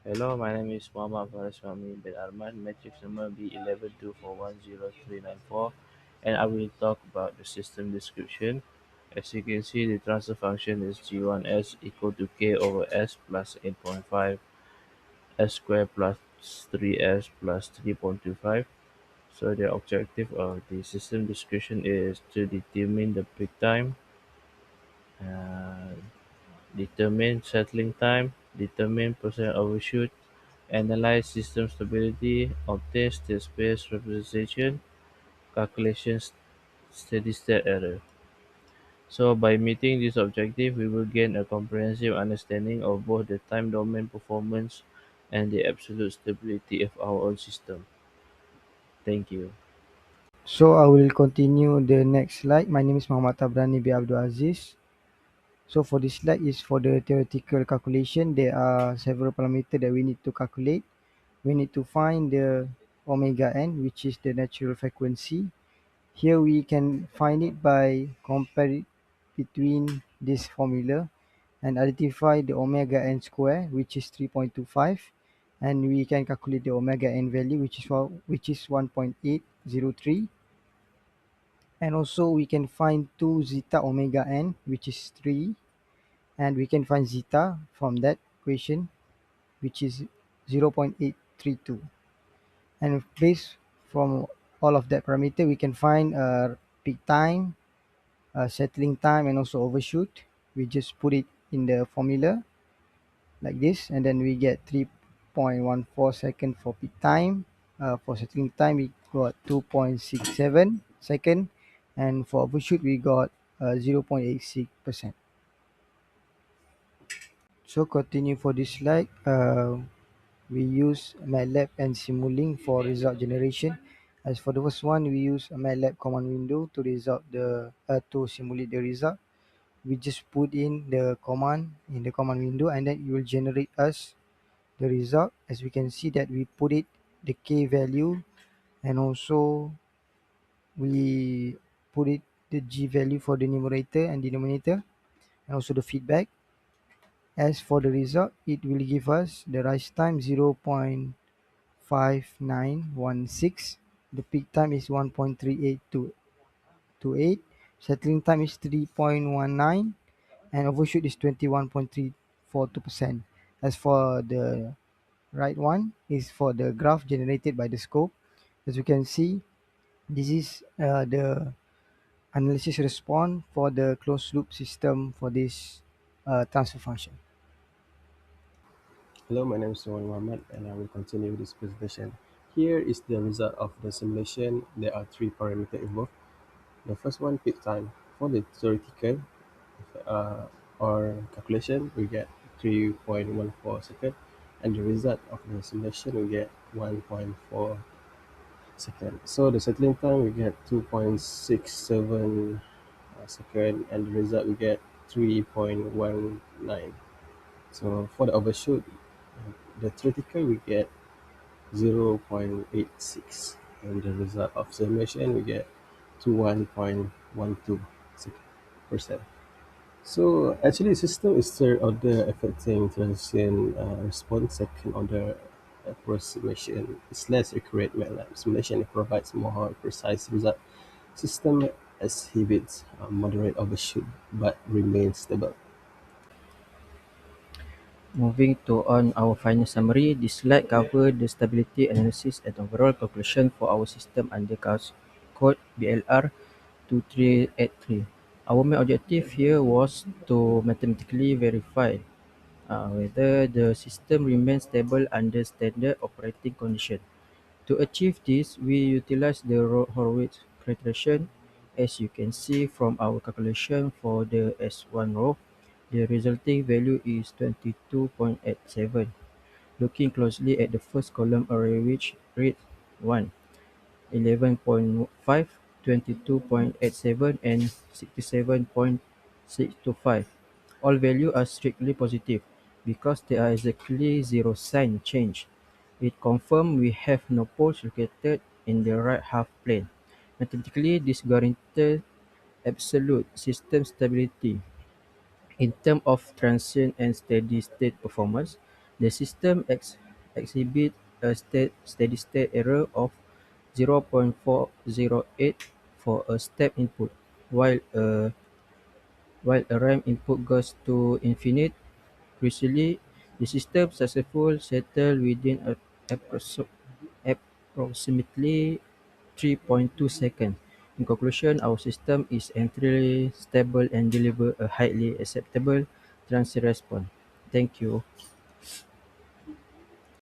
Hello, my name is Muhammad Faraswamy bin Arman, matrix number B1124103994, and I will talk about the system description. As you can see, the transfer function is G1S equal to K over S plus 8.5 S squared plus 3S plus 3.25. So the objective of the system description is to determine the peak time, uh, determine settling time, determine percent overshoot, analyze system stability, obtain state space representation, calculation steady-state error. So by meeting this objective, we will gain a comprehensive understanding of both the time domain performance and the absolute stability of our own system. Thank you. So I will continue the next slide. My name is Muhammad Tabrani bin Abdul Aziz. So for this slide is for the theoretical calculation. There are several parameters that we need to calculate. We need to find the omega n, which is the natural frequency. Here we can find it by comparing between this formula and identify the omega n square, which is 3.25, and we can calculate the omega n value, which is 1.803. And also we can find 2 zeta omega n, which is 3, and we can find zeta from that equation, which is 0.832. And based from all of that parameter, we can find peak time, settling time, and also overshoot. We just put it in the formula like this, and then we get 3.14 second for peak time. For settling time, we got 2.67 second, and for overshoot, we got 0.86%. So continue for this slide. We use MATLAB and Simulink for result generation. As for the first one, we use a MATLAB command window to simulate the result. We just put in the command in the command window, and then it will generate us the result. As we can see that we put it the k value, and also we put it the g value for the numerator and denominator, and also the feedback. As for the result, it will give us the rise time 0.5916. The peak time is 1.3828. Settling time is 3.19, and overshoot is 21.342%. As for the right one is for the graph generated by the scope. As you can see, this is the analysis response for the closed loop system for this transfer function. Hello, my name is Noor Mohammed and I will continue this presentation. Here is the result of the simulation. There are three parameters involved. The first one, peak time. For the theoretical uh, or calculation, we get 3.14 second, and the result of the simulation, we get 1.4 second. So the settling time, we get 2.67 second, and the result, we get 3.19. So for the overshoot, the theoretical, we get 0.86, and the result of simulation we get to 1.12%. So actually system is third order affecting transition response, second order approximation is less accurate MATLAB simulation. It provides more precise result. System exhibits moderate overshoot but remains stable. Moving to on our final summary, this slide covers the stability analysis and overall conclusion for our system under code BLR 2383. Our main objective here was to mathematically verify whether the system remains stable under standard operating condition. To achieve this, we utilize the Horowitz criteria. As you can see from our calculation for the S1 row, the resulting value is 22.87. Looking closely at the first column array, which read 1, 11.5, 22.87, and 67.625. All values are strictly positive because they are exactly zero sign change. It confirms we have no poles located in the right half plane. Mathematically, this guarantees absolute system stability. In terms of transient and steady state performance, The system exhibits a steady-state error of 0.408 for a step input, while a ramp input goes to infinite. Crucially, the system successfully settled within approximately 3.2 seconds. In conclusion, our system is entirely stable and delivers a highly acceptable transient response. Thank you.